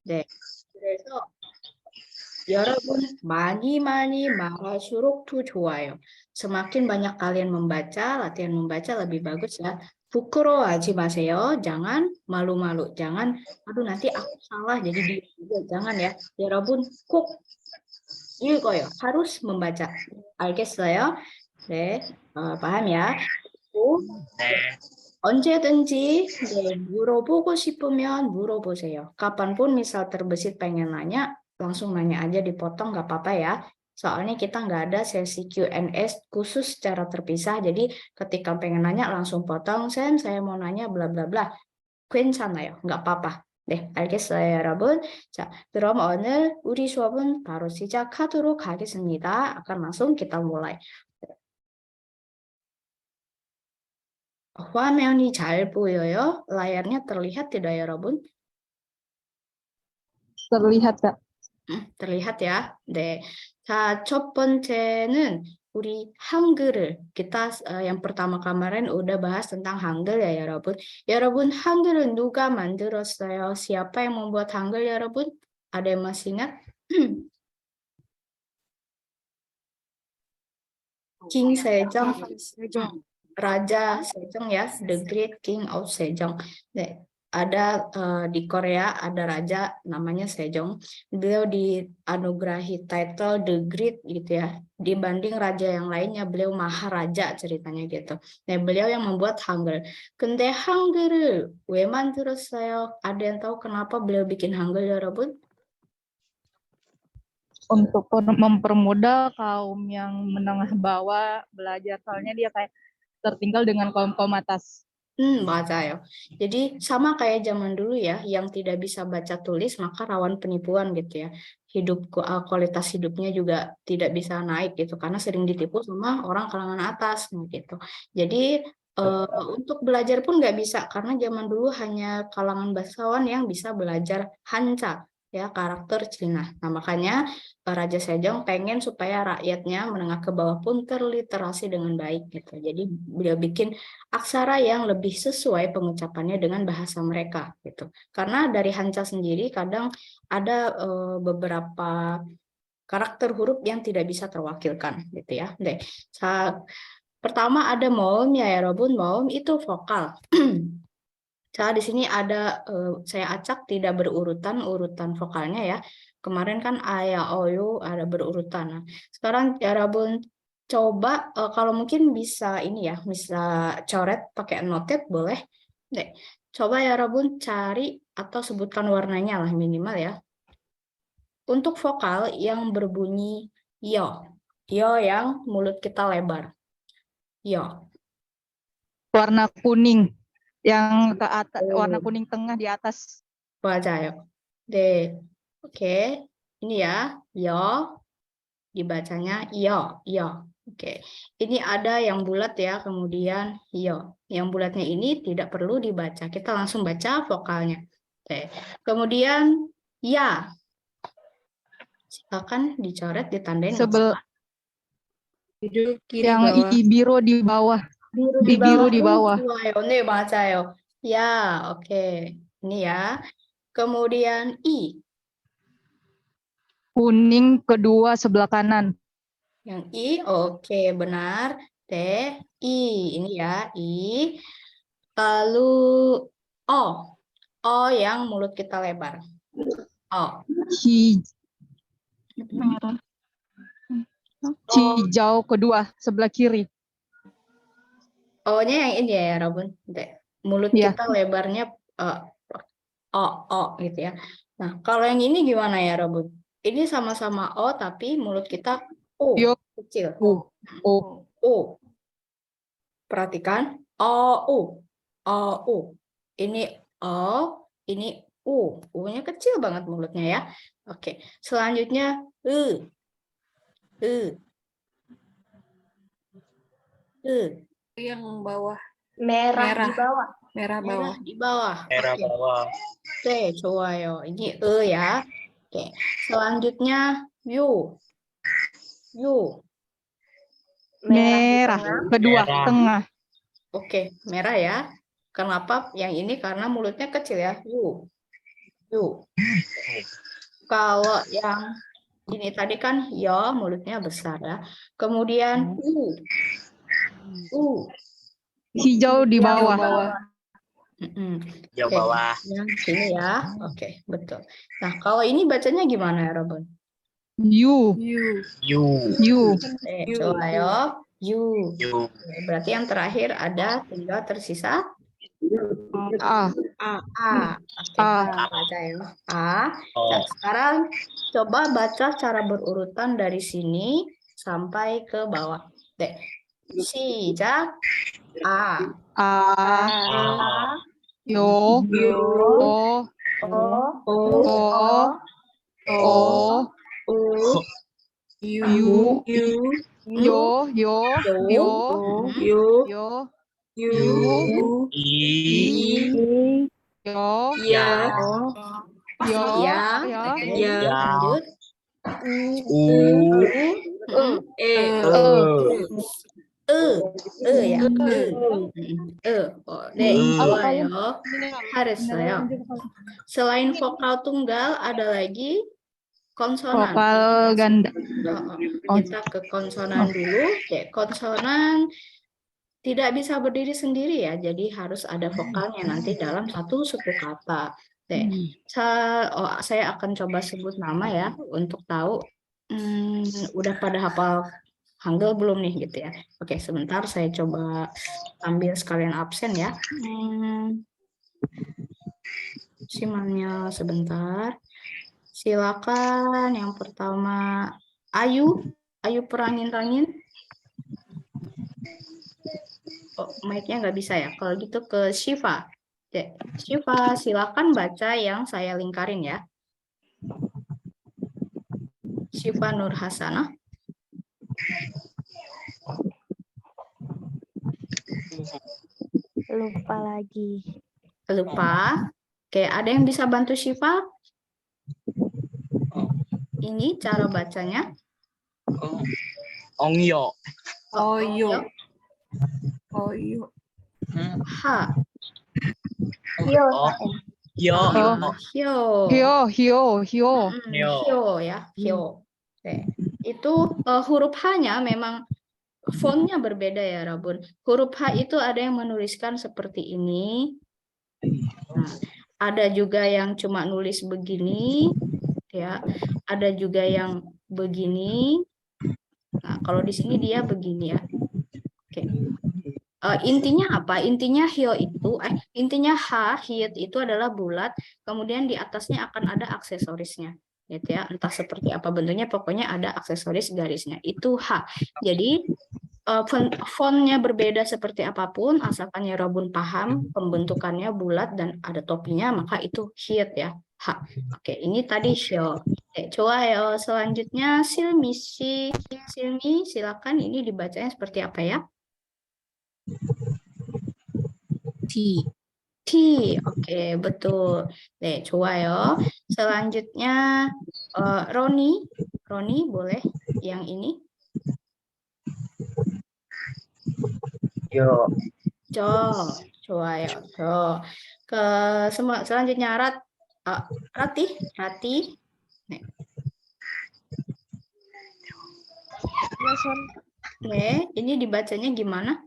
네. 그래서 여러분 많이 말할수록 더 좋아요. Semakin banyak kalian membaca, latihan membaca lebih bagus ya. 부끄러워하지 마세요. Jangan malu-malu. Jangan, aduh nanti aku salah jadi dia juga. Jangan ya. 여러분 꼭 읽어요. harus membaca. 알겠어요? 네, paham ya? 언제든지 물어보고 싶으면 물어보세요. kapanpun misal terbesit pengen nanya, langsung nanya aja dipotong nggak apa-apa ya. Soalnya kita nggak ada sesi Q&A khusus secara terpisah. Jadi ketika pengen nanya langsung potong, Sen, saya mau nanya bla bla bla. 괜찮아요. nggak apa-apa. 네, 알겠어요, 여러분. 자, 그럼 오늘 우리 수업은 바로 시작하도록 하겠습니다. akan langsung kita mulai. 화면이 잘 보여요? layarnya terlihat tidak, 여러분? terlihat, Kak. terlihat ya. 네. 자, 첫 번째는 우리 한글을 kita yang pertama kemarin udah bahas tentang 한글 ya, 여러분. 여러분, 한글은 누가 만들었어요? Siapa yang membuat 한글, 여러분? Ada yang masih ingat? King Sejong, Raja Sejong ya, The Great King of Sejong. 네, ada di Korea ada raja namanya Sejong. Beliau dianugerahi title The Great gitu ya. Dibanding raja yang lainnya beliau maharaja ceritanya gitu. Nah, beliau yang membuat Hangul. 근데 한글을 왜 만들었어요? Ada yang tahu kenapa beliau bikin Hangul, 여러분? Untuk mempermudah kaum yang menengah bawah belajar, soalnya dia kayak tertinggal dengan kaum atas. 맞아요. Jadi sama kayak zaman dulu ya, yang tidak bisa baca tulis maka rawan penipuan gitu ya. Kualitas hidupnya juga tidak bisa naik gitu karena sering ditipu sama orang kalangan atas gitu. Jadi untuk belajar pun nggak bisa karena zaman dulu hanya kalangan bangsawan yang bisa belajar Hanca ya, karakter Cina. Nah, makanya Raja Sejong pengen supaya rakyatnya menengah ke bawah pun terliterasi dengan baik gitu. Jadi beliau bikin aksara yang lebih sesuai pengucapannya dengan bahasa mereka gitu. Karena dari Hanca sendiri kadang ada beberapa karakter huruf yang tidak bisa terwakilkan gitu ya. Deh. Pertama ada moum ya, Robun. Moum itu vokal. Di sini ada saya acak tidak berurutan urutan vokalnya ya. Kemarin kan aya oyu ada berurutan. Nah, sekarang ya Rabun coba kalau mungkin bisa ini ya, bisa coret pakai notet boleh. Deh. Coba ya Rabun cari atau sebutkan warnanya lah minimal ya. Untuk vokal yang berbunyi yo. Yo yang mulut kita lebar. Yo. Warna kuning yang ke atas, warna kuning tengah di atas. 맞아요. 네. Oke. Ini ya, yo. Dibacanya yo, yo. Oke. Ini ada yang bulat ya, kemudian yo. Yang bulatnya ini tidak perlu dibaca. Kita langsung baca vokalnya. Oke. Kemudian ya. Silakan dicoret, ditandain. Yang biru di bawah. biru di bawah. 좋아요. 네, 맞아요. Ya, oke. Ini ya. Kemudian i. Kuning kedua sebelah kanan. Yang I, oke, benar. T, I, ini ya, I. Lalu O, O yang mulut kita lebar. O. Hijau kedua sebelah kiri. O-nya yang ini ya, Robun. Mulut kita lebarnya O gitu ya. Nah, kalau yang ini gimana ya, Robun? Ini sama-sama O, tapi mulut kita O, kecil. O. Perhatikan. O. Ini O, ini U. U-nya kecil banget mulutnya ya. Oke. Selanjutnya E. Yang bawah. Merah di bawah. Merah bawah. Di bawah. Oke, 좋아요. Ini E ya. Oke. Selanjutnya U. Merah kedua tengah. Oke, merah ya. Kenapa yang ini? Karena mulutnya kecil ya. U. yu. Kalau yang ini tadi kan yo, mulutnya besar ya. Kemudian u. Hijau di Jauh bawah. bawah. Jauh Oke, bawah. yang sini ya. Oke, betul. Nah, kalau ini bacanya gimana ya, Robin? You. You. You. You. Coba yo. Yu. You. Berarti yang terakhir ada tinggal tersisa A. A. Oke, A. baca ya. A. Oh. Nah, sekarang coba baca cara berurutan dari sini sampai ke bawah. Dek. Si작. A. A. Ah. Yo. You. O. O. O. O. You. You. You. Yo. Yo. Yo. You. Yo. You. I. Yo. Ya. Yo. Ya. Ya. Oke, Ya. lanjut. U. Ya. 네, 좋아요. 잘했어요. Selain vokal tunggal, ada lagi konsonan. Vokal ganda. Kita ke konsonan dulu. Oke, konsonan tidak bisa berdiri sendiri ya, jadi harus ada vokalnya nanti dalam satu suku kata. Saya akan coba sebut nama ya, untuk tahu udah pada hafal Hangul belum nih gitu ya. Oke, sebentar saya coba ambil sekalian absen ya. Simannya sebentar. Silakan yang pertama Ayu perangin-rangin. Oh, mic-nya nggak bisa ya. Kalau gitu ke Syifa. Syifa, silakan baca yang saya lingkarin ya. Syifa Nur Hasanah. Lupa lagi. Lupa. Oke, ada yang bisa bantu Syifa? Ini cara bacanya. Ongyo. Oyo. Oyo. Ha. Yo. Oh. Yo. Hyo. Hyo. Hyo ya. Hyo. Oke. Itu huruf H-nya memang fontnya berbeda ya, Rabun. Huruf H itu ada yang menuliskan seperti ini. Nah, ada juga yang cuma nulis begini, ya. Ada juga yang begini. Nah, kalau di sini dia begini ya. Oke. Intinya apa? Intinya hyo itu, intinya hit itu adalah bulat, kemudian di atasnya akan ada aksesorisnya, gitu ya. Entah seperti apa bentuknya, pokoknya ada aksesoris garisnya. Itu H. Jadi fontnya berbeda seperti apapun, asalkan ya Robun paham pembentukannya bulat dan ada topinya, maka itu hit ya. H. Oke, ini tadi show. Coba ya, selanjutnya Silmi, silakan ini dibacanya seperti apa ya? T. Oke, betul. 좋아요. Selanjutnya Roni boleh yang ini? Yo. 좋아요. Selanjutnya Rati. 네. Ini dibacanya gimana?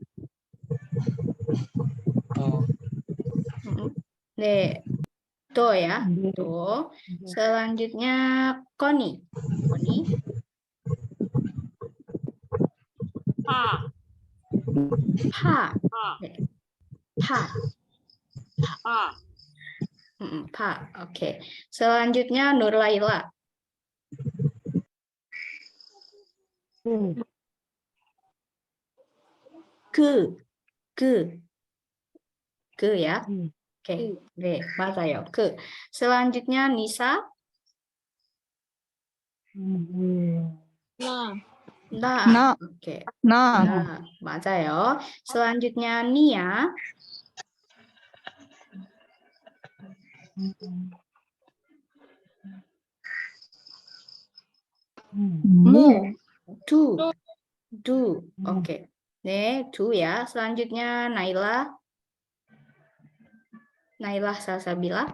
Tuh ya. Tuh. Selanjutnya Koni. Pa. Oke. Selanjutnya Nur Laila. Ke ya. Oke. 맞아요. Selanjutnya Nisa. Nah. Oke. Nah. 맞아요. Selanjutnya Nia. Du. Oke. Du ya. Selanjutnya Naila Salsabila.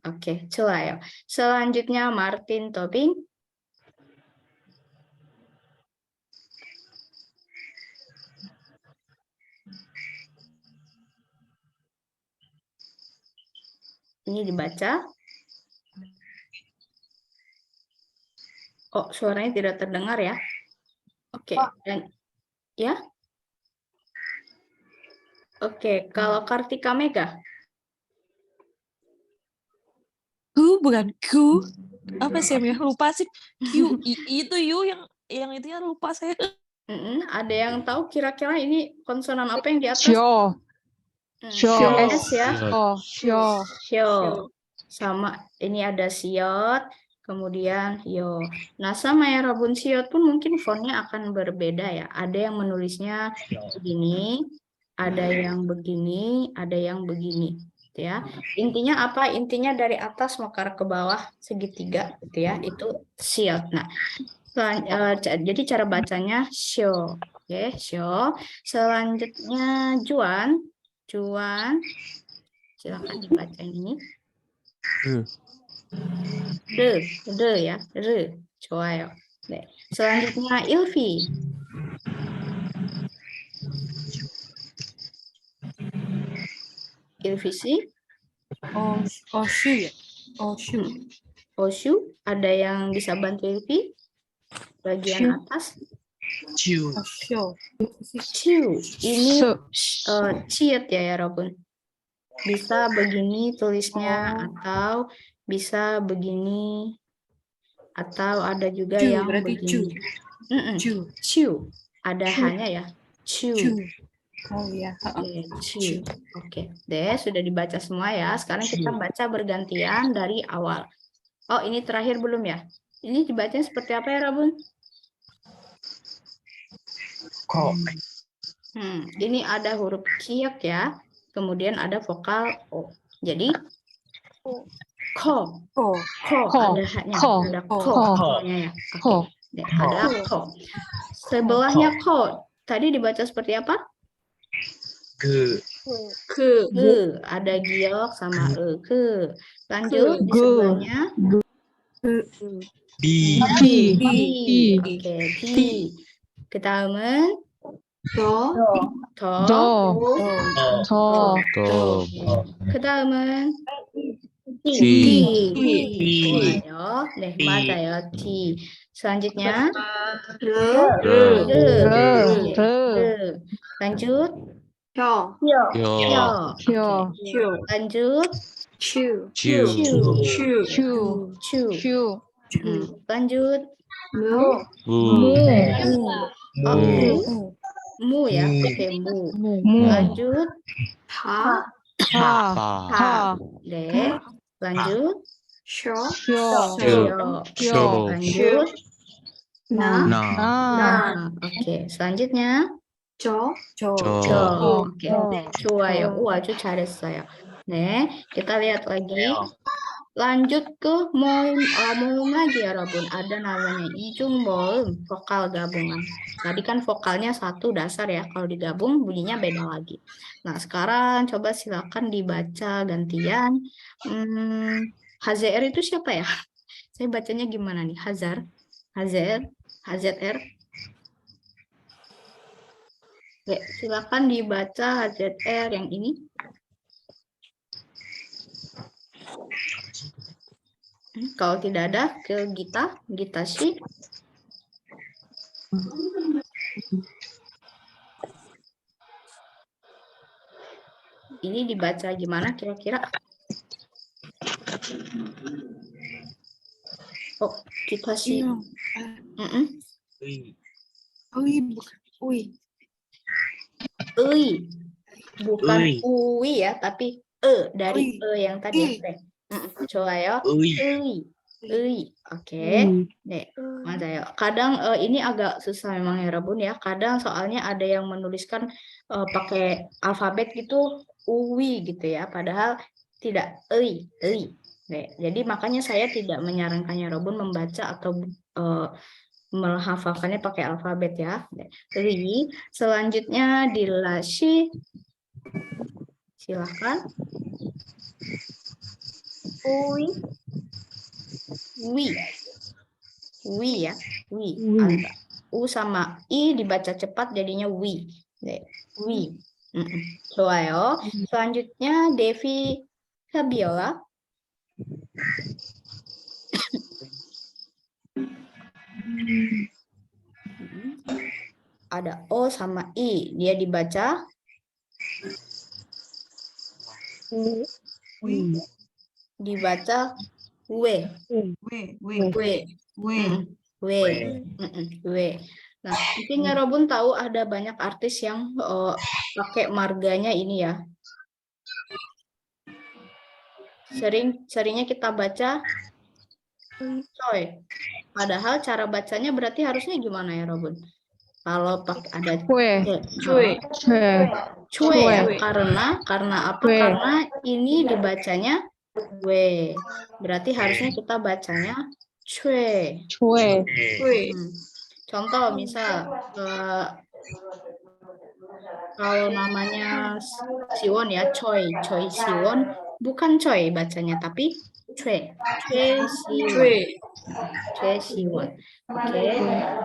Oke, 좋아요. Selanjutnya Martin Tobing. Ini dibaca. Oh, suaranya tidak terdengar ya. Oke, dan ya. Oke, kalau Kartika Mega. Bukan Q. Apa sih ya? Lupa sih. Q. Itu U yang itunya lupa saya. Ada yang tahu kira-kira ini konsonan apa yang di atas? Syo. Syo. S ya. Syo. Syo. Sama ini ada siot, kemudian yo. Nah, sama ya Rabun siot pun mungkin fontnya akan berbeda ya. Ada yang menulisnya begini, ada yang begini, ada yang begini, gitu ya. Intinya apa? Intinya dari atas mekar ke bawah segitiga, gitu ya. Itu siot. Nah, jadi cara bacanya syo. Oke, syo. Selanjutnya Juan. Silakan dibaca ini. Re ya, re. 좋아요. 네. selanjutnya Ilvi. Ilvi sih. Shu ya. Shu. Oshu, ada yang bisa bantu Ilvi? Bagian atas. Ciu. Ciu. Ini ciut ya Robun. Bisa begini tulisnya atau bisa begini atau ada juga Cu, yang berarti begini. Ciu. Ada hanya ya. Ciu. Oh ya. Ciu. Oke, deh sudah dibaca semua ya. Sekarang kita baca bergantian dari awal. Oh, ini terakhir belum ya? Ini dibacanya seperti apa ya, Rabun? Ko. Ini ada huruf kiok ya. Kemudian ada vokal O. Jadi ko. Ada haknya. Ada ko-nya ya. Oke. Ada ko. Sebelahnya ko. Tadi dibaca seperti apa? Ge. Ada giok sama ke. Lanjut di sebelahnya. Bi. Oke, bi. Ketahuan. 더. 그다음은 좋아요. 네, 맞아요. D. selanjutnya lanjut lanjut lanjut mu ya. Oke, mu. Lanjut deh. Lanjut lanjut oke, selanjutnya oke, 좋아요. 아주 잘했어요. 네, kita lihat lagi. Lanjut ke moum lagi ya, Robun. Ada namanya ijung moum, vokal gabungan. Tadi kan vokalnya satu dasar ya, kalau digabung bunyinya beda lagi. Nah, sekarang coba silakan dibaca gantian. HZR itu siapa ya? Saya bacanya gimana nih? HZR. Oke, silakan dibaca HZR yang ini. Kalau tidak ada ke Gita sih. Ini dibaca gimana kira-kira? Oh, kita sih. Bukan ui ya, tapi dari yang tadi ya. Coba ya. Oke. Nih, 맞아요. Kadang ini agak susah memang ya Rabun ya. Kadang soalnya ada yang menuliskan pakai alfabet gitu uwi gitu ya. Padahal tidak Nih, jadi makanya saya tidak menyarankannya Rabun membaca atau menghafalkannya pakai alfabet ya. Selanjutnya Dilashi. Silakan. wi. Wi ya, wi. Wi. U sama I dibaca cepat jadinya wi. Wi. 좋아요. Selanjutnya Devi Fabiola. Ada O sama I, dia dibaca dibaca W. W. Nah, mungkin Robun tahu ada banyak artis yang pakai marganya ini ya. Seringnya kita baca coy. Padahal cara bacanya berarti harusnya gimana ya, Robun? Kalau pakai ada cuy ya, karena apa? Karena ini dibacanya W. Berarti harusnya kita bacanya cuy. Contoh misal kalau namanya Siwon ya, Choi Siwon, bukan Choi bacanya tapi Choi Siwon. Oke,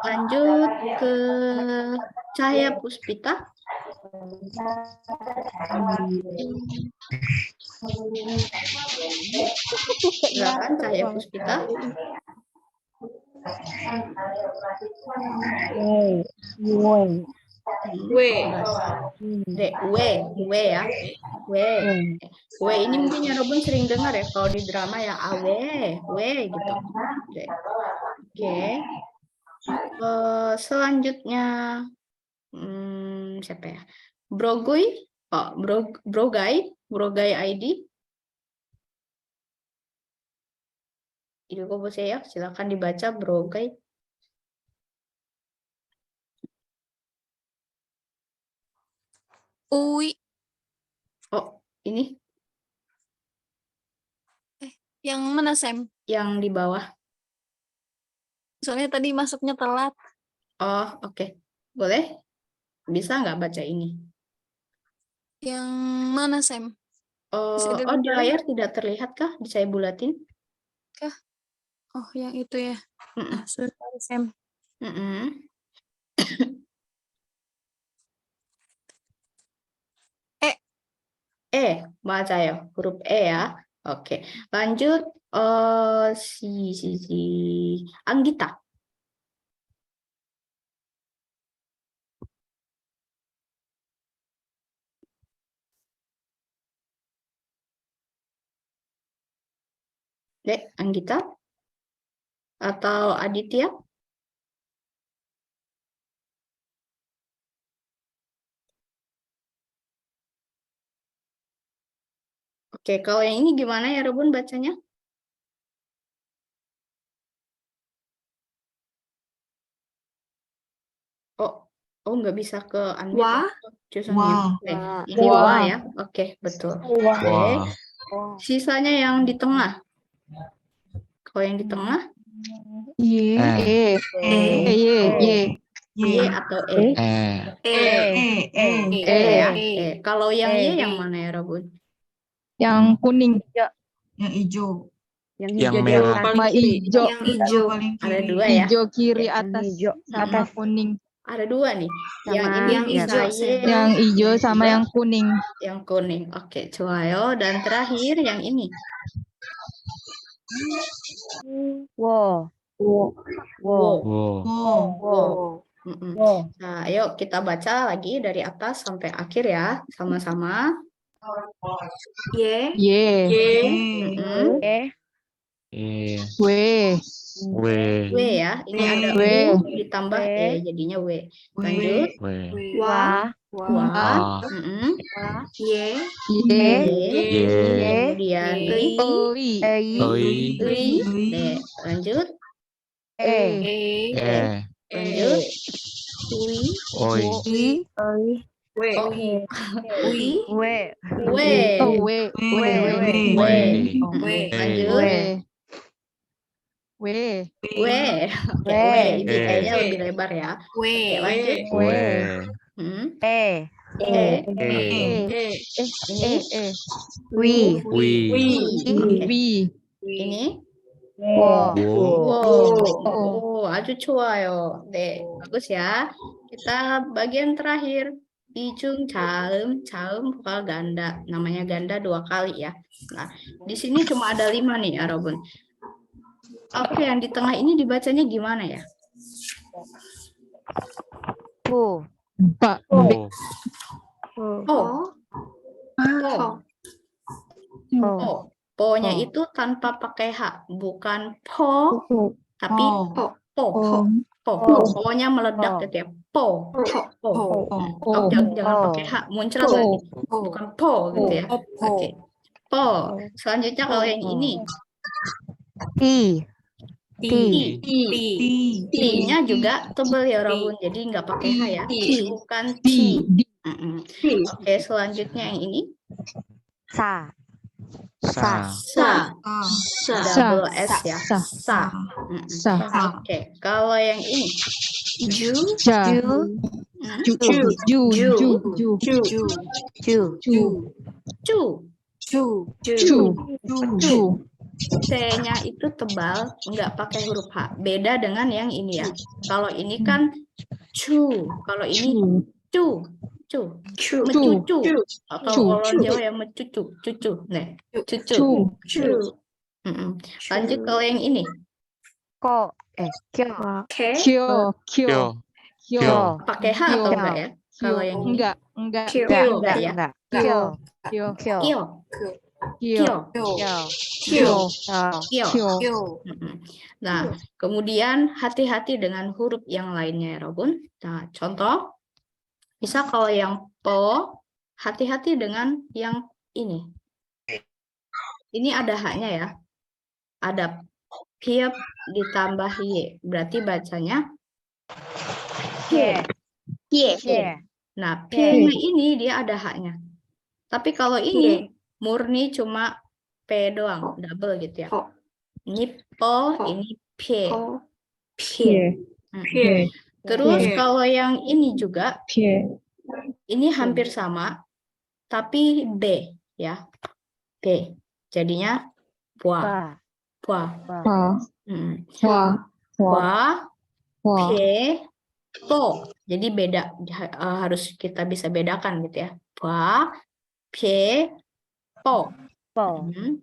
lanjut ke Cahaya Puspita. Silakan Cahaya Puspita. W ya. W ini mungkin ya Robun sering dengar ya kalau di drama ya W gitu. Oke. Selanjutnya siapa ya? Brogai ID. Ibu saya silakan dibaca Brogai. Ui. Oh, ini Yang mana, Sam? yang di bawah. Soalnya tadi masuknya telat. Oh, oke. Boleh? Bisa nggak baca ini? Yang mana, Sam? Bisa Oh, di dilihat? layar tidak terlihat kah? Saya bulatin. Oh, yang itu ya. Susah, Sam. 맞아요. huruf E ya. Oke. Lanjut si Anggita. Dek, Anggita atau Aditya? Oke, kalau yang ini gimana ya Robun bacanya? Oh nggak bisa ke unmute. Ini wa ya. Oke, betul. Oke. Sisanya yang di tengah. Kalau yang di tengah? Y atau E? Ya. Kalau yang Y yang mana ya Robun? Yang kuning. Yang hijau. Yang merah. Sama hijau. Yang hijau paling kiri. Ada dua ya. Hijau kiri atas sama kuning. Ada dua nih. Yang ini yang bisa hijau, Y. Yang hijau sama yang kuning. Yang kuning. Oke, 좋아요. Dan terakhir yang ini. Wow. Nah, ayo kita baca lagi dari atas sampai akhir ya, sama-sama. Y. W ya, ini ada U ditambah E, jadinya W. Lanjut. Y. Kemudian lanjut. Lanjut. Ini E-nya lebih lebar ya. Oke, lanjut. Ini Ini 워, wow. 아주 좋아요. 네, bagus ya. Kita bagian terakhir. Ijung jaum vokal ganda. Namanya ganda 2 kali ya. Nah, di sini cuma ada 5 nih ya, Robun. Oke, yang di tengah ini dibacanya gimana ya? 부, Pak. Oh, 어, oh. Po-nya itu tanpa pakai H, bukan po, tapi po. Po-nya meledak gitu ya. Po. Oke, jangan pakai H, muncrat lagi. Bukan po gitu ya. Oke. Po. Selanjutnya kalau yang ini, 띠, 띠, T-nya juga tebal ya, Robun. Jadi nggak pakai H ya. Bukan T. Oke, selanjutnya yang ini, 사, Sa. double S ya. Sa. Sa. Sa. Oke, kalau yang ini, Ja. mm, Ju. Ju. 주, cu. Ju. C-nya itu tebal, nggak pakai huruf H. Beda dengan yang ini ya. Kalau ini kan cu, kalau ini cu. Mencucu. Atau orang Jawa yang mencucu, cucu. Nah, cucu. Mm-mm. Lanjut kalau yang ini. 거, 겨, Kyo. Kyo. Kyo. Pakai H atau Kyo. enggak ya? Kalau yang ini. Enggak. enggak, ya. enggak, Kyo. 겨, Kyo. Kyo. Kyo. Kyo. Kyo. Kyo. Mm-mm. Nah, kemudian hati-hati dengan huruf yang lainnya ya, Robun. Nah, contoh. Bisa kalau yang po, hati-hati dengan yang ini. Ini ada H-nya ya. Ada piep ditambah Y. Berarti bacanya pie. Nah, pie-nya ini dia ada H-nya. Tapi kalau ini murni cuma P doang, double gitu ya. Ini po, ini pie. Pie. Terus kalau yang ini juga, Pie. ini hampir sama, tapi B ya. B. Jadinya buah. Pa. Mm. Wa. Buah, Wa. pie, po. Jadi beda, harus kita bisa bedakan gitu ya. Buah, pie, po.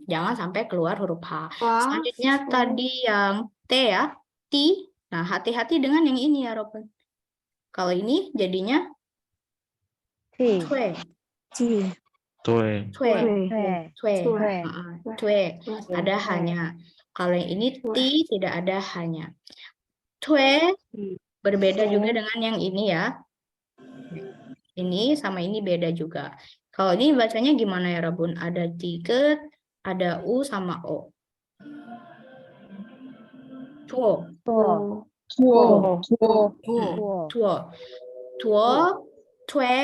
Jangan sampai keluar huruf H. Selanjutnya tadi yang T ya, T. Nah, hati-hati dengan yang ini ya, Robin. Kalau ini jadinya tue. Tue. Tue. Ada hanya. Kalau yang ini T tidak ada hanya. Tue berbeda juga dengan yang ini ya. Ini sama ini beda juga. Kalau ini bacanya gimana ya, Rabun? Ada tiket, ada U sama O. Tuo. Tuo. Tuo. Tue.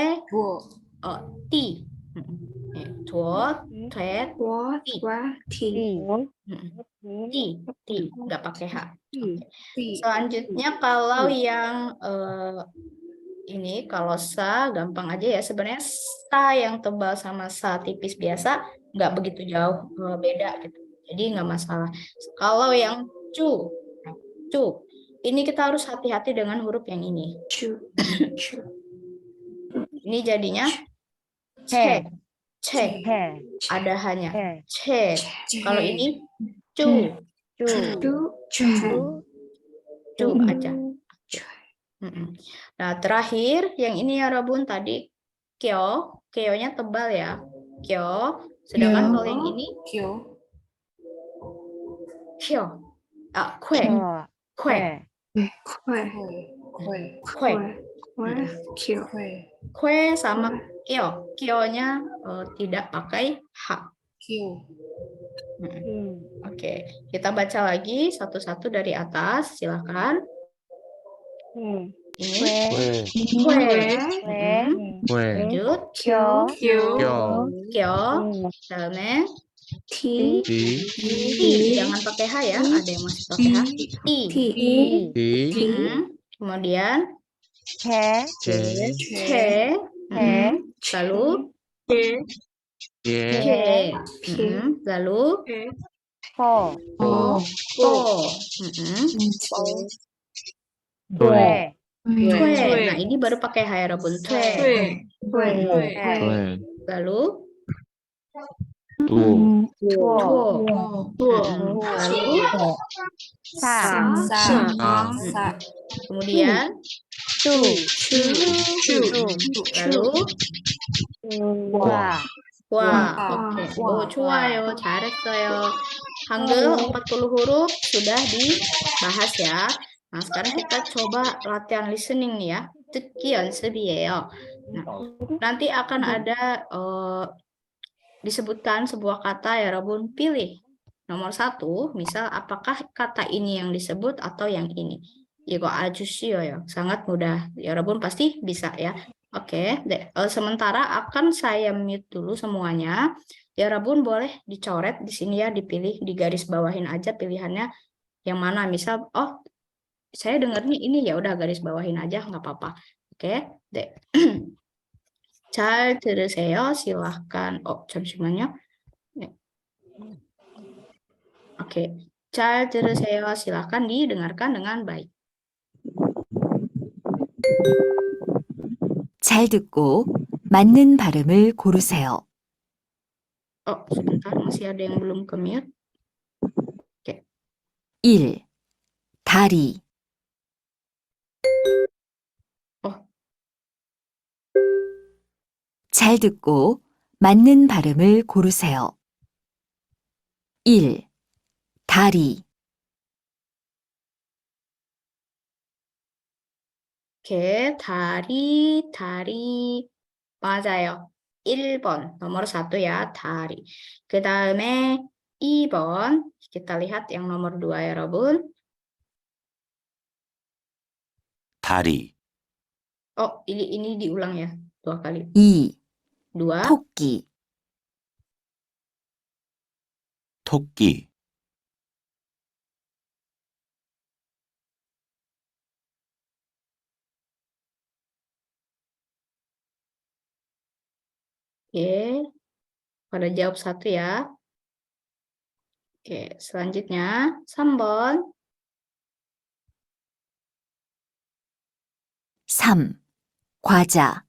Ti. Tuo. Tue. Ti. Nggak pakai H. Selanjutnya kalau yang ini, kalau sa gampang aja ya. Sebenarnya sa yang tebal sama sa tipis biasa nggak begitu jauh beda gitu. Jadi nggak masalah. Kalau yang cu, ini kita harus hati-hati dengan huruf yang ini. Ini jadinya ce. Ada hanya ce. Kalau ini cu aja. Nah, terakhir yang ini ya, Robun, tadi kyo-nya tebal ya. Kyo, sedangkan kalau yang ini kyo. Kue. Kue sama kyo. Kyo-nya tidak pakai H. Oke, kita baca lagi satu-satu dari atas, silakan. Ini kue. Lanjut. Kyo. Dalamnya Ti. jangan pakai H ya, ada yang masih pakai H. Ti. Kemudian Ce. lalu Ye. lalu Po. Po. Due. Tue. Nah, ini baru pakai hai Rabun. Tue. Tue. Lalu Tuo. tuo. Lalu Sa. kemudian Tu. lalu Wa. wah. Oke. Oh, 좋아요. 잘했어요. Hangul 40 huruf sudah dibahas ya. Nah, sekarang kita coba latihan listening nih ya. 듣기 연습이에요. Nah, nanti akan ada disebutkan sebuah kata ya, Rabun pilih. Nomor 1, misal apakah kata ini yang disebut atau yang ini. Igo ajushio ya, sangat mudah. Ya, Rabun pasti bisa ya. Oke, sementara akan saya mute dulu semuanya. Ya, Rabun boleh dicoret di sini ya, dipilih, di garis bawahin aja pilihannya yang mana. Misal, oh saya dengarnya ini, ya udah garis bawahin aja, nggak apa-apa. Oke, 잘 들으세요. silahkan. Oh, 잠시만요. 네. Oke, 잘 들으세요. silahkan didengarkan dengan baik. 잘 듣고 맞는 발음을 고르세요. Oh, sebentar, masih ada yang belum ke-mute. Oke. 1. 다리. 잘 듣고 맞는 발음을 고르세요. 1. 다리. Oke, 다리. 맞아요. 1번, nomor 1 ya, 다리. Ke dalamnya 2번, kita lihat yang nomor 2 ya, Robun. 다리. Oh, ini diulang ya, 2 kali. 2. 2. 토끼. 토끼. Oke, pada jawab 1 ya. Oke, selanjutnya 3번. 3. 과자.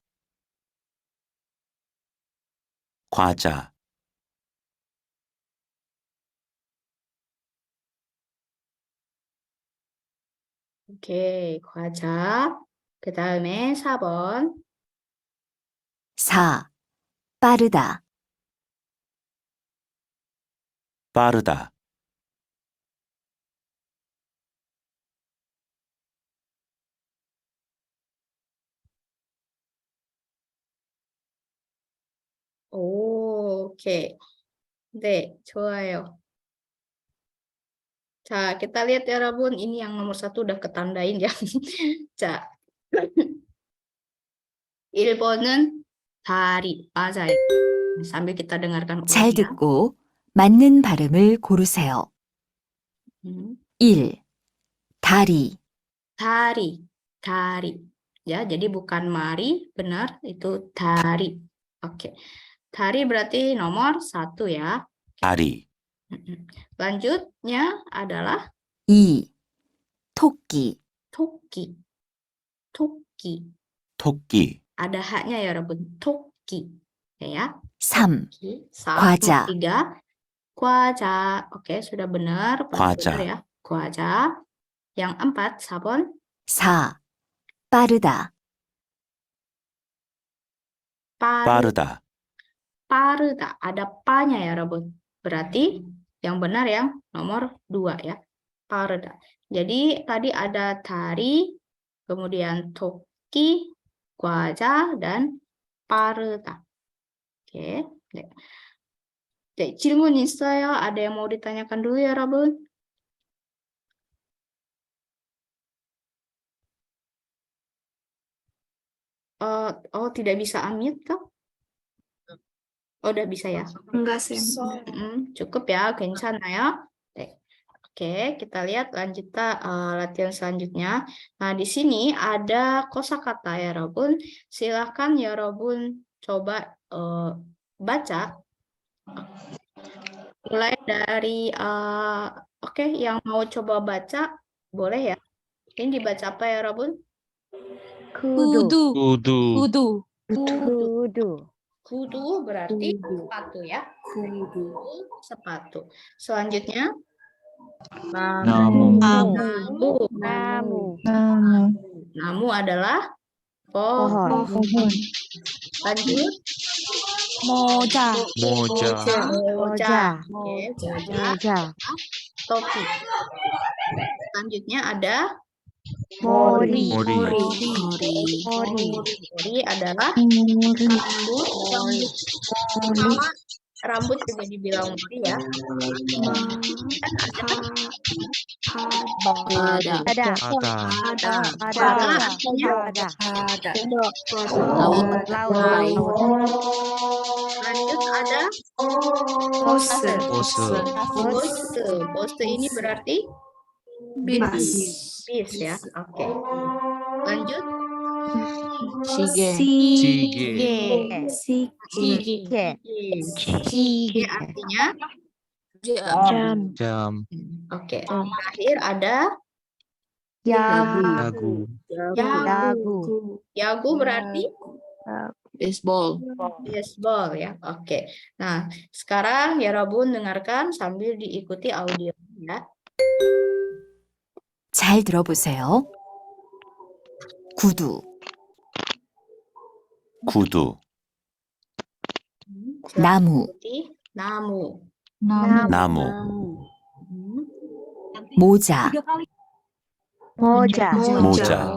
과자. 오케이, 과자. 그 다음에 4번. 4. 빠르다. 빠르다. 오케이. 네, 좋아요. 자, kita lihat ya, Rabun. Ini yang nomor 1 udah ketandain ya. 자, 1번은 다리. 맞아요. sambil kita dengarkan 잘 ulang ya. 듣고 맞는 발음을 고르세요. 1. 다리. 다리. Ya, jadi bukan mari, benar, itu 다리. Oke. 다리 berarti nomor 1 ya. 다리. Lanjutnya adalah 2. 토끼. 토끼. Ada haknya ya, Rabun. 토끼. Ya. 3. 토끼. 과자. 3. 과자. Oke, sudah benar. 과자. Benar ya. 과자. Yang 4, 4번. 4. 빠르다. 빠르다. 빠르다. Ada pa-nya ya, Rabun. Berarti yang benar yang nomor 2 ya. 빠르다. Jadi tadi ada 다리, kemudian 토끼, 과자, dan 빠르다. Oke. 네, 질문 있어요? Ada yang mau ditanyakan dulu ya, Rabun? Oh, tidak bisa unmute kah? Oh, udah bisa ya? Enggak sih. Cukup ya, 괜찮아요? 네. Oke, kita lihat latihan selanjutnya. Nah, di sini ada kosakata ya, Robun. Silakan ya, Robun, coba baca Mulai dari oke, yang mau coba baca boleh ya. Ini dibaca apa ya, Rabun? Kudu. Kudu. Kudu. Kudu. Kudu berarti sepatu ya. Kudu sepatu. Selanjutnya Namu. namu. Namu. Namu adalah Pohon. Lanjut. Moja. Moja. Moja. Oke, moja. Moja. Topi. Selanjutnya ada Mori. Mori. mori adalah rambut. Rambut juga dibilang mori ya. Kan ada Ada. Ada. pada artinya Ada. Laut. lanjut ada Pose. Bose ini berarti bis ya. Oke. Lanjut Sige. Sige artinya Jam. oke. Terakhir ada Dagu. yagu berarti Baseball. baseball ya. Oke. Nah, sekarang ya Robun dengarkan sambil diikuti audio ya. 잘 들어보세요. 구두, 구두, Silakan 나무, ikuti namu. 나무, 모자, Moja. 모자,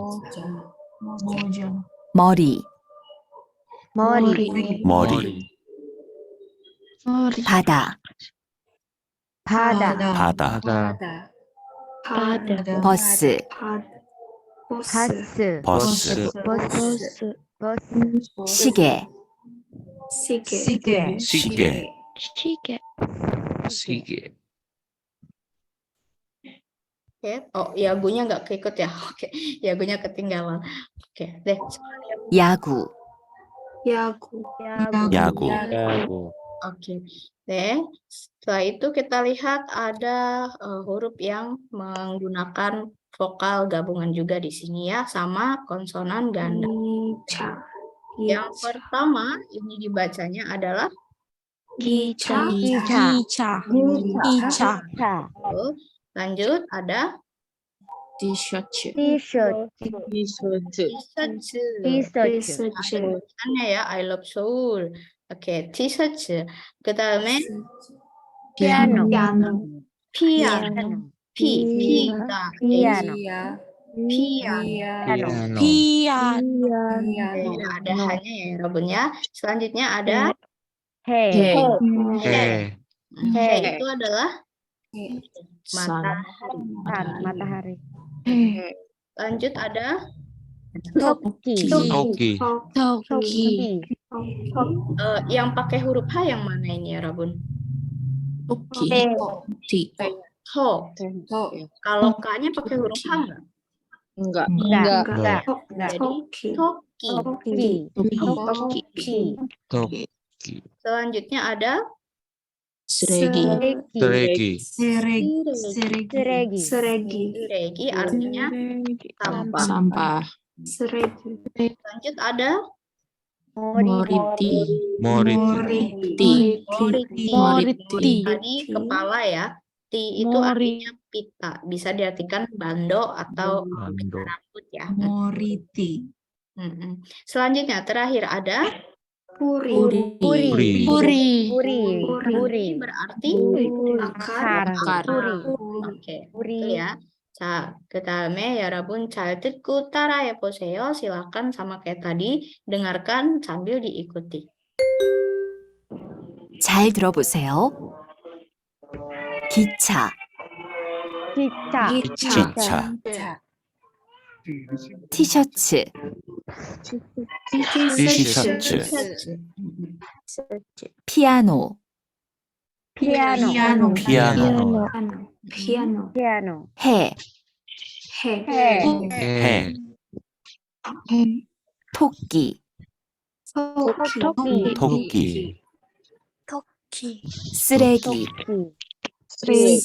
머리, 머리, 바다, Pada. 바다, 버스, Hasu. 버스, 시계, 시계. Sige. Oke. Oh, yagunya nggak keikut ya. Oke. Yagunya ketinggalan. Oke. Deh. 야구, 야구, Oke. Deh. Setelah itu kita lihat ada huruf yang menggunakan vokal gabungan juga di sini ya, sama konsonan ganda. Yang pertama ini dibacanya adalah Gica. lanjut ada T-shirt. t-shirt. Tulisannya ya I love Seoul. Oke, t-shirt. 그다음에 Piano. 피아노. 피가 Piano. piano. Piano. Ada hanya ya Robun ya. Selanjutnya ada Hey. he itu adalah matahari. Matahari. Lanjut ada Toki. Toki. yang pakai huruf H yang mana ini ya Robun? Ho. Kalau K-nya pakai huruf H enggak? Enggak. Jadi toki. Toki. Selanjutnya ada Seregi. Seregi artinya sampah. Lanjut ada Moriti. Tadi kepala ya. Ti itu artinya pita. Bisa diartikan bando atau pita rambut ya. Moriti. Selanjutnya terakhir ada Puri. Puri berarti Akar. Oke, itu ya. 자, 그다음에 여러분 잘 듣고 따라해 보세요. silakan sama kayak tadi, dengarkan sambil diikuti. 잘 들어보세요. 기차, 기차, 티셔츠, 티셔츠, 피아노, 피아노, 해, 토끼, 토끼, 쓰레기, 쓰레기.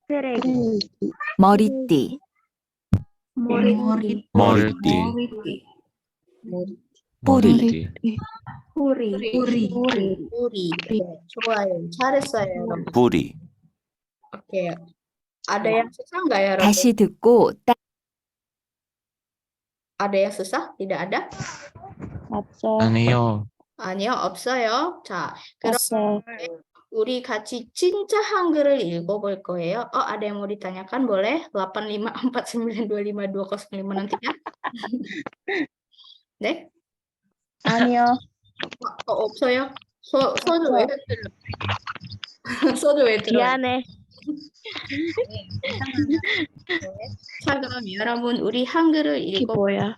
쓰레기. 머리띠, 머리띠. 뿌리, 뿌리. 뿌리. 네, 좋아요. 잘했어요, 여러분. 뿌리. 오케이. Ada yang susah nggak ya, Rob? 다시 듣고 Ada yang susah? Tidak ada? 아니요. 아니요, 없어요. 자, 그럼 우리 같이 진짜 한글을 읽어볼 거예요. ada yang mau ditanyakan? Boleh? 854925205 nanti ya. 네? 아니요. 없어요? 손을 왜 흔들려? 손을 왜 들어요? 미안해. 자, 그럼 여러분, 우리 한글을 이게 읽어. 뭐야?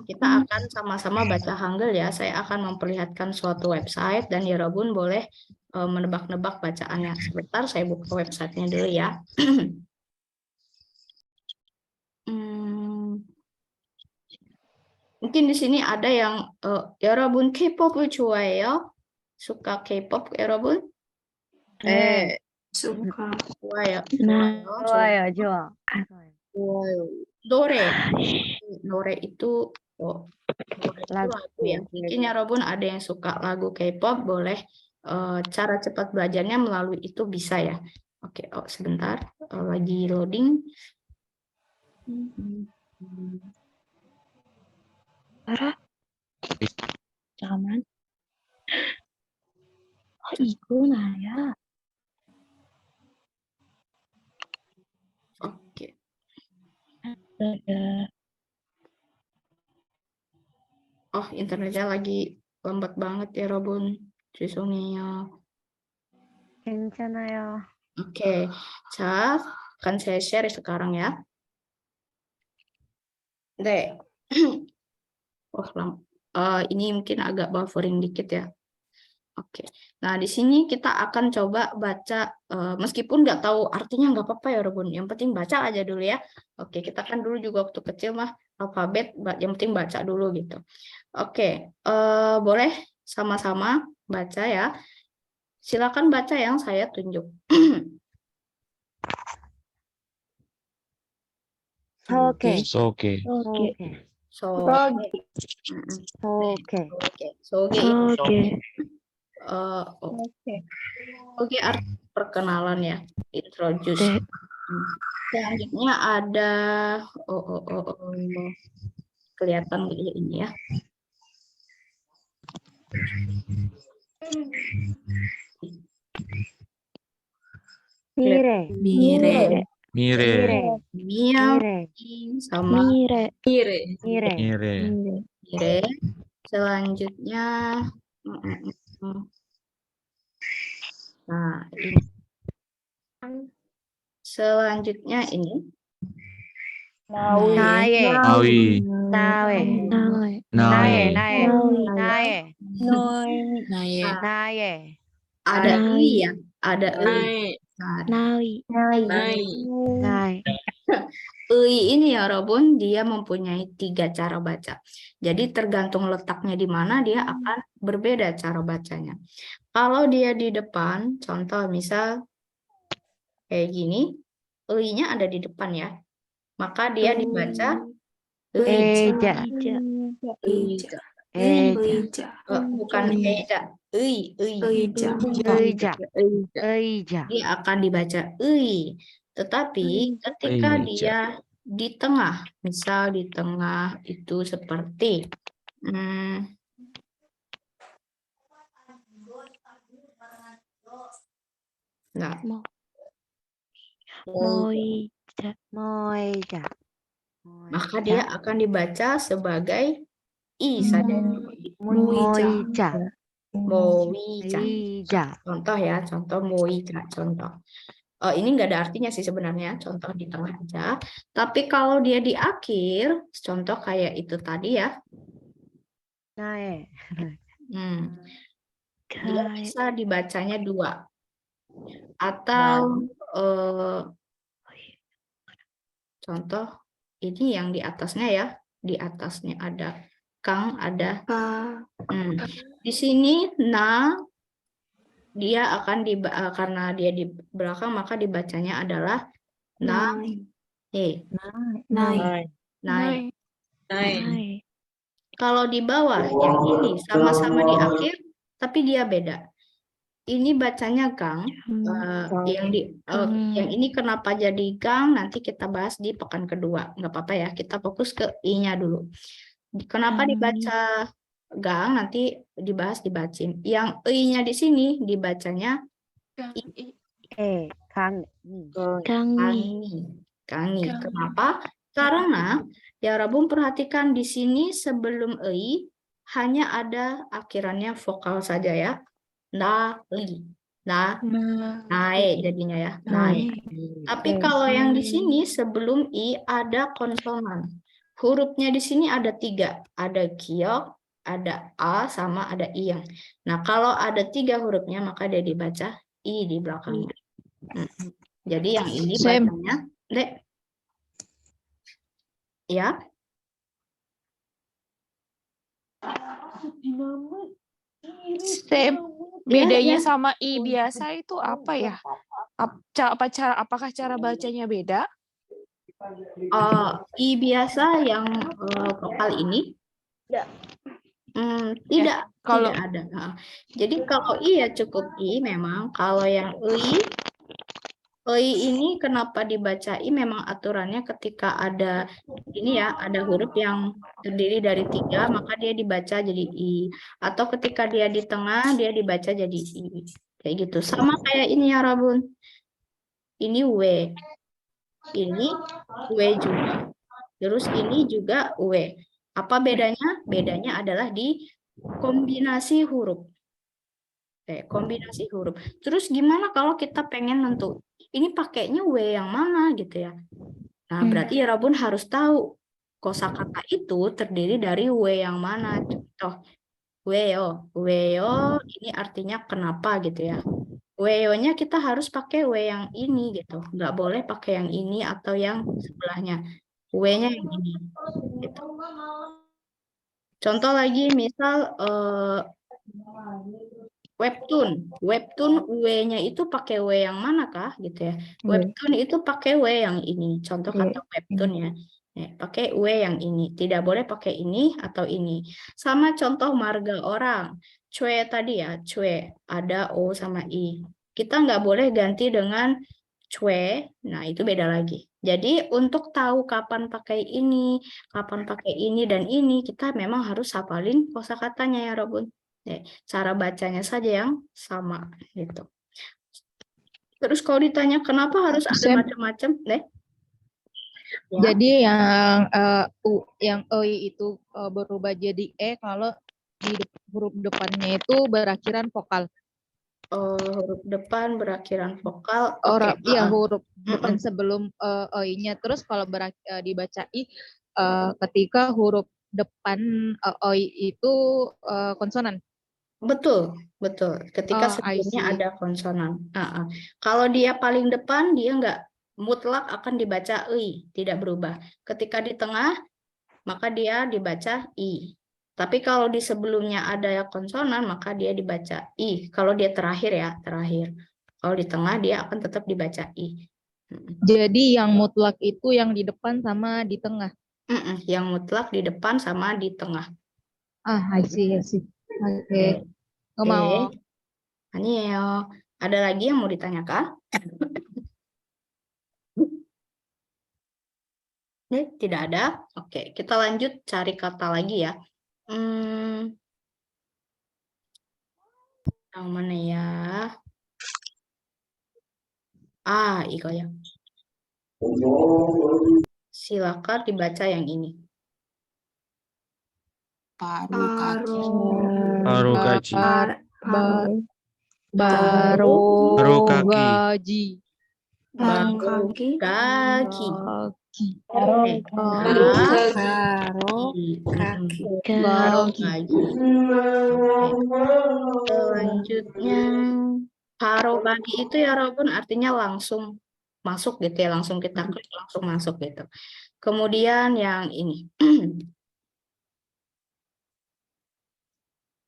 Kita akan sama-sama baca Hangul ya. Saya akan memperlihatkan suatu website dan Yorobun boleh menebak-nebak bacaannya. Sebentar, saya buka websitenya dulu ya. Mungkin di sini ada yang Yorobun K-pop을 좋아해요? Suka K-pop, Yorobun? 수카. 좋아요. 좋아요, 좋아. 좋아요. 노래 itu lagu ya. Mungkin Yorobun ada yang suka lagu K-pop, boleh cara cepat belajarnya melalui itu bisa ya. Oke, sebentar, lagi loading. 잠깐만. 이건 아니야. Oke. Oh, internetnya lagi lambat banget ya, Robun. 죄송해요. 괜찮아요. Oke, 자, akan saya share sekarang ya. Deh. Ini mungkin agak buffering dikit ya. Oke, nah di sini kita akan coba baca, meskipun nggak tahu artinya nggak apa-apa ya, Robun. Yang penting baca aja dulu ya. Oke, kita kan dulu juga waktu kecil mah alfabet, yang penting baca dulu gitu. Oke, boleh sama-sama baca ya. Silakan baca yang saya tunjuk. 소개. 소개. Oke, arti perkenalan ya, introduce. Selanjutnya ada kelihatan ini ya. 미래. Sama 미래. Selanjutnya nah ini. Selanjutnya ini 나의. ada i ya, ada ini ya, Robun, dia mempunyai 3 cara baca. Jadi tergantung letaknya di mana dia akan berbeda cara bacanya. Kalau dia di depan, contoh misal kayak gini, i-nya ada di depan ya. Maka dia dibaca 의자. bukan eja, dia akan dibaca tetapi ketika dia di tengah, misal di tengah itu seperti maka dia akan dibaca sebagai i saja. Moija. Contoh ya, contoh moija, contoh. Ini nggak ada artinya sih sebenarnya, contoh di tengah aja. Tapi kalau dia di akhir, contoh kayak itu tadi ya. Dia bisa dibacanya 2. Atau contoh ini yang di atasnya ya, di atasnya ada kang ada. Ka. Di sini na dia akan karena dia di belakang maka dibacanya adalah na Nai. naik. Nai. Kalau di bawah yang ini sama-sama di akhir tapi dia beda. Ini bacanya gang. Yang ini kenapa jadi gang nanti kita bahas di pekan kedua. Nggak apa-apa ya, kita fokus ke i-nya dulu. Kenapa dibaca gang nanti dibahas di bacin. Yang i-nya di sini dibacanya kangi. Kenapa? Karena ya Rabun perhatikan di sini sebelum i hanya ada akhirannya vokal saja ya. Nali. Naik jadinya ya. Naik. Tapi kalau yang di sini sebelum i ada konsonan. Hurufnya di sini ada 3. Ada kiok, ada a, sama ada iyang. Nah, kalau ada 3 hurufnya maka dia dibaca i di belakangnya. Jadi yang ini bacanya Dek. Ya. Bedanya sama i biasa itu apa ya? Apakah cara bacanya beda? I biasa yang vokal ini tidak ada. Jadi kalau i ya cukup i memang. Kalau yang ini kenapa dibaca i memang aturannya ketika ada ini ya, ada huruf yang terdiri dari 3 maka dia dibaca jadi i, atau ketika dia di tengah dia dibaca jadi i, kayak gitu. Sama kayak ini ya Rabun, ini w, ini w juga, terus ini juga w. Apa bedanya? Bedanya adalah di kombinasi huruf. Kombinasi huruf. Terus gimana kalau kita pengen nentu ini pakainya W yang mana gitu ya. Nah, berarti ya Rabun harus tahu kosakata itu terdiri dari W yang mana. Contoh, weyo. Weyo ini artinya kenapa gitu ya. Weyo-nya kita harus pakai W yang ini gitu. Nggak boleh pakai yang ini atau yang sebelahnya. W-nya yang ini. Gitu. Contoh lagi misal webtoon W-nya itu pakai W yang mana kah gitu ya. Webtoon itu pakai W yang ini. Contoh kata webtoon ya. Pakai W yang ini. Tidak boleh pakai ini atau ini. Sama contoh marga orang. Cue tadi ya, cue ada O sama I. Kita nggak boleh ganti dengan cue. Nah, itu beda lagi. Jadi untuk tahu kapan pakai ini, dan ini, kita memang harus hafalin kosakatanya ya Robun. Cara bacanya saja yang sama gitu. Terus kalau ditanya kenapa harus ada macam-macam, deh? Ya. Jadi yang oi itu berubah jadi kalau di huruf depannya itu berakhiran vokal. Huruf depan berakhiran vokal. Iya, huruf depan sebelum oi-nya. Terus kalau dibaca i ketika huruf depan oi itu konsonan. Betul. Ketika sebelumnya ada konsonan. Kalau dia paling depan, dia nggak mutlak akan dibaca i, tidak berubah. Ketika di tengah, maka dia dibaca i. Tapi kalau di sebelumnya ada konsonan, maka dia dibaca i. Kalau dia terakhir. Kalau di tengah, dia akan tetap dibaca i. Jadi yang mutlak itu yang di depan sama di tengah. Yang mutlak di depan sama di tengah. I see. Oke. Mau. Aniel, ada lagi yang mau ditanyakan? Tidak ada. Oke, kita lanjut cari kata lagi ya. Yang mana ya? Iko ya. Silakan dibaca yang ini. Paru kaki. Selanjutnya paro kaki itu ya Robun artinya langsung masuk gitu ya, langsung kita klik langsung masuk gitu. Kemudian yang ini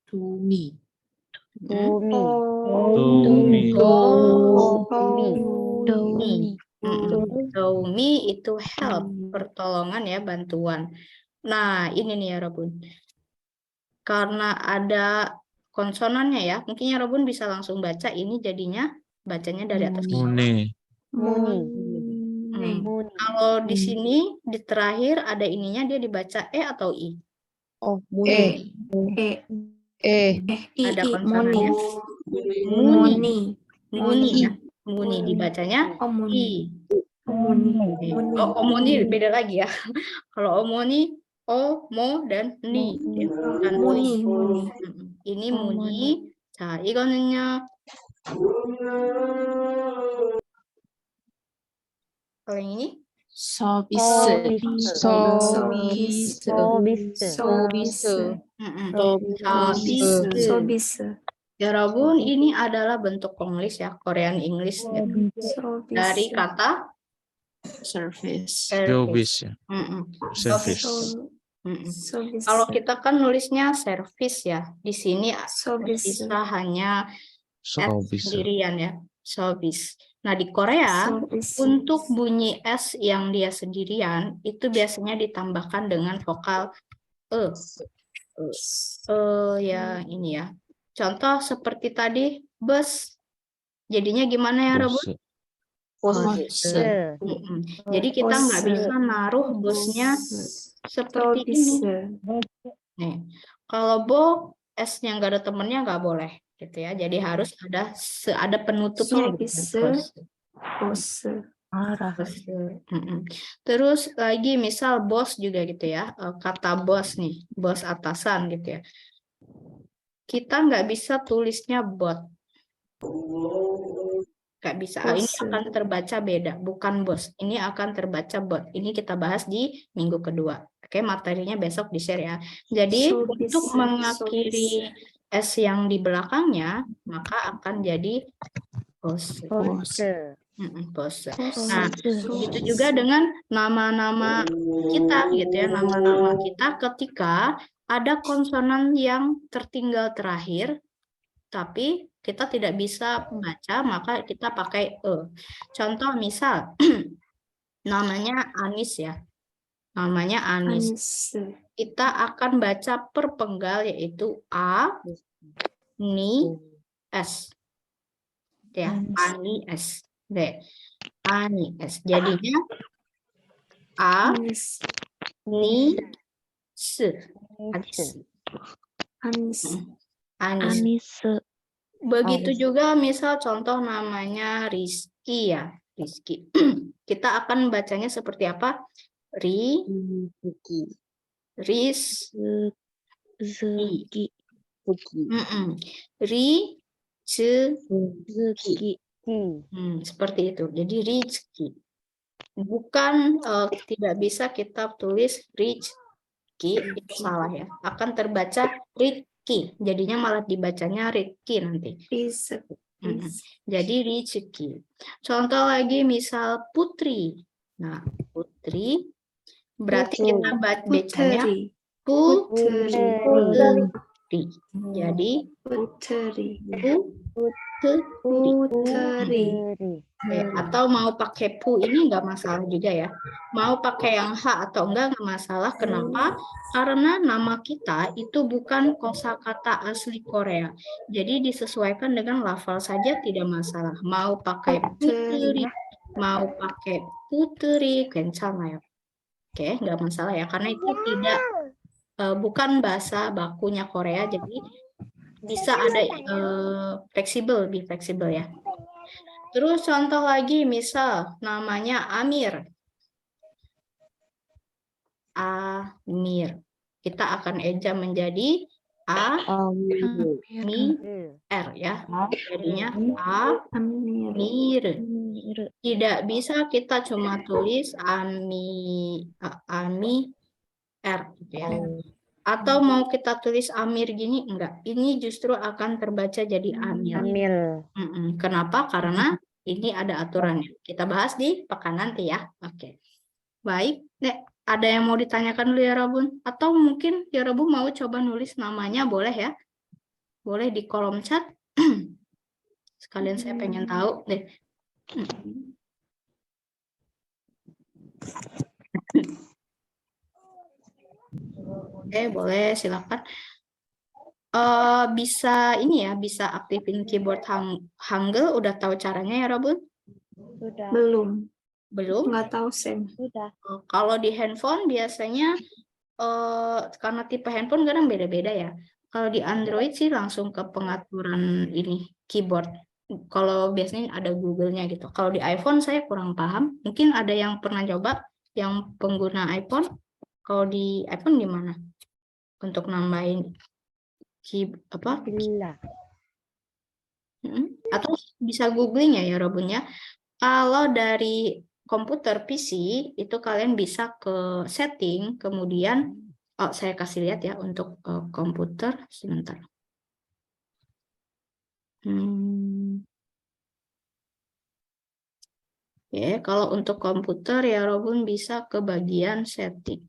Tumi. Tumi. Tumi. Tumi. Domi itu help, pertolongan ya, bantuan. Nah, ini nih ya Robun. Karena ada konsonannya ya, mungkin ya Robun bisa langsung baca ini jadinya bacanya dari atas ke bawah. Muni. Muni. Hmm. Kalau di sini di terakhir ada ininya, dia dibaca E atau I? Oh, E. Ada konsonannya. Muni. Muni ya. Muni dibacanya I. Muni. Oh, omoni beda lagi ya. Kalau omoni, o, mo, dan ni. Ya, bukan Muni. Muni. Ini muni. 자, 이거는요. Kalau yang ini? 서비스. 서비스. 서비스. 여러분, ini adalah bentuk English ya, Korean English ya. Dari kata Service. Service. Service. Kalau kita kan nulisnya service ya, di sini Service. bisa hanya S Service. sendirian ya, service. Nah di Korea untuk bunyi S yang dia sendirian itu biasanya ditambahkan dengan vokal e. Ya ini ya. Contoh seperti tadi bus. Jadinya gimana ya Rebut? Jadi kita nggak bisa naruh busnya seperti ini. Nih, kalau bo S-nya nggak ada temennya nggak boleh gitu ya. Jadi harus ada penutupnya gitu. Terus lagi misal bos juga gitu ya. Kata bos nih, bos atasan gitu ya. Kita nggak bisa tulisnya bot. Nggak bisa. Ini akan terbaca beda, bukan bos. Ini akan terbaca bot. Ini kita bahas di minggu kedua. Oke, materinya besok di-share ya. Jadi untuk mengakhiri S yang di belakangnya, maka akan jadi bos. Nah, begitu juga dengan nama-nama kita gitu ya. Nama-nama kita ketika ada konsonan yang tertinggal terakhir, tapi kita tidak bisa baca, maka kita pakai E. Contoh misal, namanya Anis ya. Namanya Anis. Kita akan baca per penggal yaitu A, Ni, S. Ya, Ani, S. D. Ani, S. Jadinya A, Ni, S. Anis. Begitu juga misal contoh namanya Rizky ya. Rizky. Kita akan bacanya seperti apa? Rizky. Rizky. Seperti itu. Jadi Rizky. Bukan tidak bisa kita tulis Rizky, itu salah ya. Akan terbaca Rizky. Jadinya malah dibacanya Rizky nanti. Jadi Rizky. Contoh lagi misal Putri. Nah, Putri berarti kita bacanya Putri. Jadi Putri. Atau mau pakai pu ini nggak masalah juga ya. Mau pakai yang H atau enggak masalah. Kenapa? Karena nama kita itu bukan kosakata asli Korea. Jadi disesuaikan dengan lafal saja tidak masalah. Mau pakai putri, mau pakai putri, 괜찮아요. Oke, nggak masalah ya. Karena itu tidak bukan bahasa bakunya Korea. Jadi bisa ada fleksibel, lebih fleksibel ya. Terus contoh lagi misal namanya Amir. Amir. Kita akan eja menjadi A-Mi-R ya. Jadinya Amir. Tidak bisa kita cuma tulis Ami-R gitu ya. Atau mau kita tulis Amir gini, enggak. Ini justru akan terbaca jadi Amir. Kenapa? Karena ini ada aturannya. Kita bahas di pekan nanti ya. Oke. Baik. Nek, ada yang mau ditanyakan dulu ya Rabun? Atau mungkin ya Rabun mau coba nulis namanya, boleh ya? Boleh di kolom chat. Sekalian saya pengen tahu deh. Oke, boleh silakan. Bisa ini ya, bisa aktifin keyboard Hangul. Udah tahu caranya ya, Robun? Sudah. Belum. Belum? Nggak tahu, Sam. Sudah. Kalau di handphone biasanya karena tipe handphone kadang beda-beda ya. Kalau di Android sih langsung ke pengaturan ini keyboard. Kalau biasanya ada Google-nya gitu. Kalau di iPhone saya kurang paham. Mungkin ada yang pernah coba yang pengguna iPhone. Kalau di iPhone gimana? Untuk nambahin Bila. Atau bisa googling ya Robun ya. Kalau dari komputer PC itu kalian bisa ke setting, kemudian saya kasih lihat ya untuk komputer sebentar. Oke, kalau untuk komputer ya Robun bisa ke bagian setting.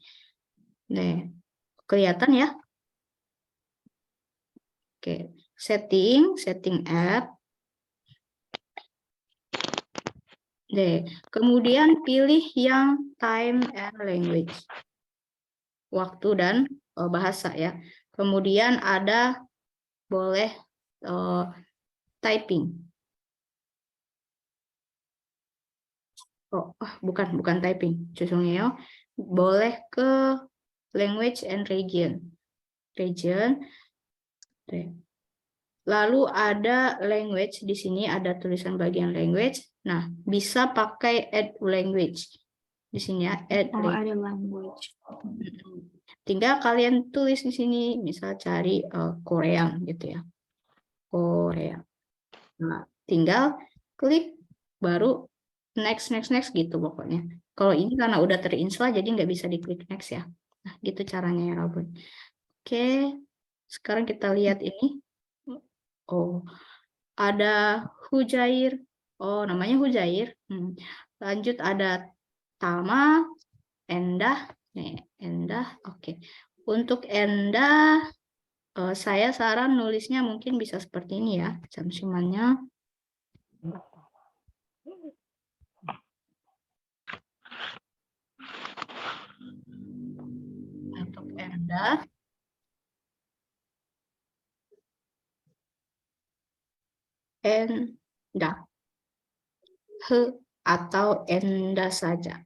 Nih, kelihatan ya? Oke, setting app. Deh, kemudian pilih yang time and language. Waktu dan bahasa ya. Kemudian ada boleh typing. Bukan typing. Susungnya boleh ke language and region. Lalu ada language, di sini ada tulisan bagian language. Nah, bisa pakai add language. Di sini ya, add Ada language. Tinggal kalian tulis di sini, misal cari Korea gitu ya. Korea. Nah, tinggal klik baru next gitu pokoknya. Kalau ini karena udah terinstall jadi nggak bisa diklik next ya. Nah, gitu caranya ya Robun. Oke, sekarang kita lihat ini. Oh, ada Hujair. Oh, namanya Hujair. Lanjut ada Tama, Endah. Endah. Oke. Untuk Endah, saya saran nulisnya mungkin bisa seperti ini ya. Camsimannya. Untuk Endah. Endah. Atau Endah saja.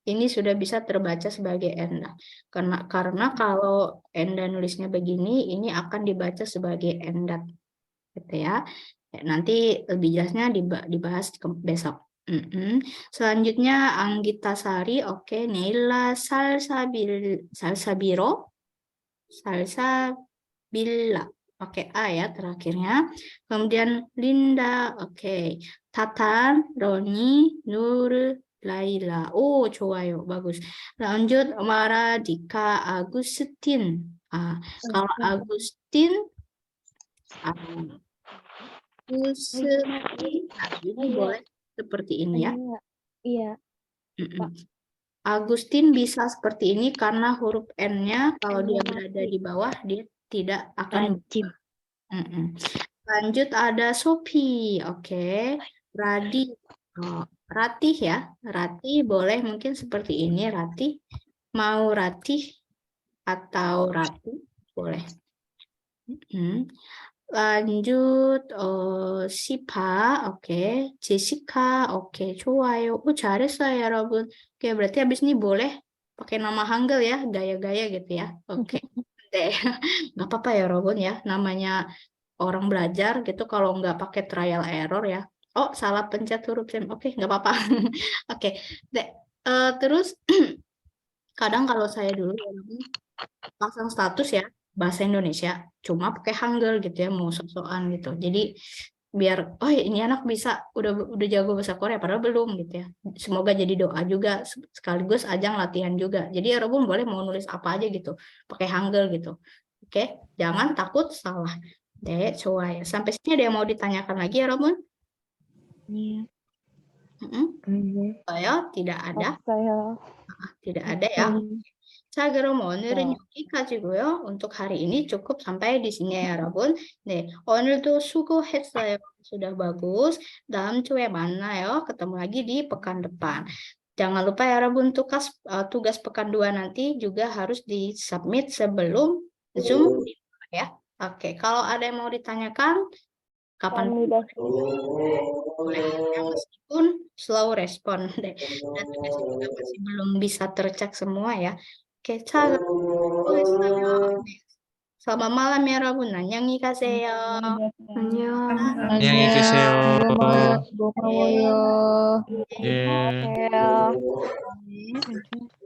Ini sudah bisa terbaca sebagai Endah. Karena kalau Endah nulisnya begini, ini akan dibaca sebagai Endat. Gitu ya. Nanti lebih jelasnya dibahas besok. Selanjutnya Anggita Sari, oke. Neila Salsabiro. Salsabilla. Pakai A ya terakhirnya. Kemudian Linda, oke. Tatan, Roni, Nur, Laila. Oh, 좋아요. Bagus. Lanjut Maradika Agustin. Kalau Agustin ini boleh seperti ini ya. Iya. Agustin bisa seperti ini karena huruf N-nya kalau dia berada di bawah dia tidak akan Rajim. Lanjut ada Sophie, oke. Ratih ya, Ratih boleh mungkin seperti ini, Ratih. Mau Ratih atau Ratih boleh. Lanjut Sipa, oke. Jessica, oke. 좋아요. 잘했어요, 여러분. Oke, berarti habis ini boleh pakai nama Hangul ya, gaya-gaya gitu ya. Oke. Nggak apa-apa ya, Robun ya. Namanya orang belajar gitu kalau nggak pakai trial error ya. Oh, salah pencet huruf Sam. Oke, nggak apa-apa. Oke. Terus kadang kalau saya dulu pasang status ya bahasa Indonesia cuma pakai Hangul gitu ya, mau sok-sokan gitu. Jadi biar ini anak bisa udah jago bahasa Korea padahal belum gitu ya. Semoga jadi doa juga sekaligus ajang latihan juga. Jadi ya Robun boleh mau nulis apa aja gitu pakai Hangul gitu. Oke, jangan takut salah. 좋아요. Sampai sini ada yang mau ditanyakan lagi ya Robun? Iya. Saya tidak ada. Saya. Tidak ada ya. 자, 그럼 오늘은 네. 여기까지고요. untuk hari ini cukup sampai di sini ya, 여러분. 네, 오늘도 수고했어요. sudah bagus. 다음 주에 만나요. ketemu lagi di pekan depan. Jangan lupa ya, 여러분, tugas pekan 2 nanti juga harus disubmit sebelum Zoom ya. Oke, kalau ada yang mau ditanyakan, kapan Kami dah boleh ya, meskipun slow respon deh. Dan tugasnya juga masih belum bisa tercek semua ya. Oke, selamat malam ya, 여러분. 안녕히 가세요. 안녕. 안녕히 계세요. 고마워요. 예. ya. 네.